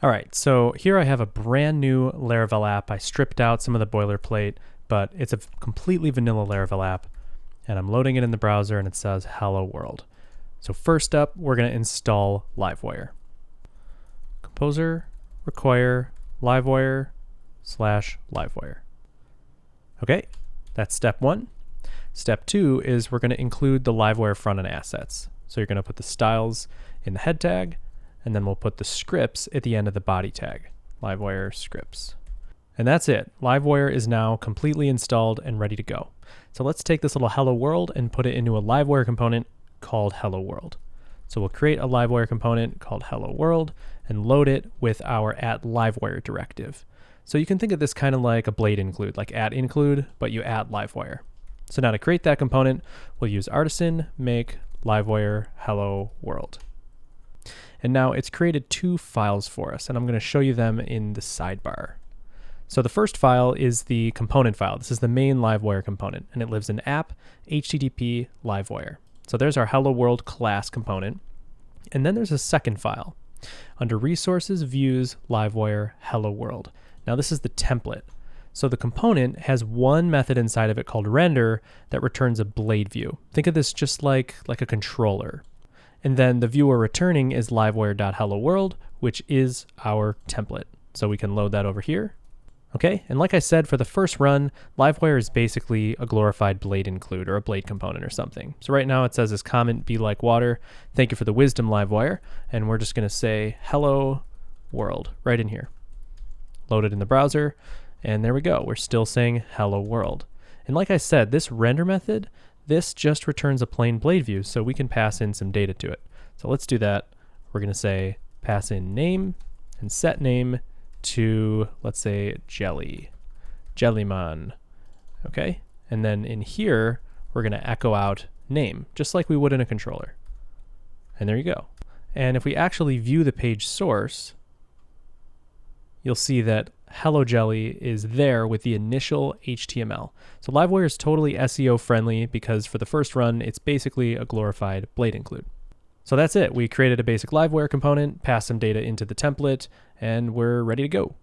All right, so here I have a brand new Laravel app. I stripped out some of the boilerplate, but it's a completely vanilla Laravel app, and I'm loading it in the browser and it says hello world. So first up, we're going to install Livewire. Composer require Livewire /Livewire. Okay, that's step one. Step two is we're going to include the Livewire front end assets. So you're going to put the styles in the head tag, and then we'll put the scripts at the end of the body tag, Livewire scripts. And that's it. Livewire is now completely installed and ready to go. So let's take this little hello world and put it into a Livewire component called hello world. So we'll create a Livewire component called hello world and load it with our @Livewire directive. So you can think of this kind of like a blade include, like @include, but you add Livewire. So now to create that component, we'll use artisan make Livewire hello world. And now it's created two files for us, and I'm going to show you them in the sidebar. So the first file is the component file. This is the main Livewire component, and it lives in app http Livewire. So there's our hello world class component. And then there's a second file under resources views Livewire hello world. Now this is the template. So the component has one method inside of it called render that returns a blade view. Think of this just like a controller. And then the view we're returning is livewire.helloworld, which is our template. So we can load that over here. Okay, and like I said, for the first run, Livewire is basically a glorified blade include or a blade component or something. So right now it says this comment be like water. Thank you for the wisdom, Livewire. And we're just going to say hello world right in here. Load it in the browser. And there we go. We're still saying hello world. And like I said, this render method, this just returns a plain blade view, so we can pass in some data to it. So let's do that. We're going to say pass in name and set name to, let's say, Jellymon. Okay. And then in here, we're going to echo out name, just like we would in a controller. And there you go. And if we actually view the page source, you'll see that Hello Jelly is there with the initial HTML. So Livewire is totally SEO friendly because for the first run, it's basically a glorified blade include. So that's it. We created a basic Livewire component, passed some data into the template, and we're ready to go.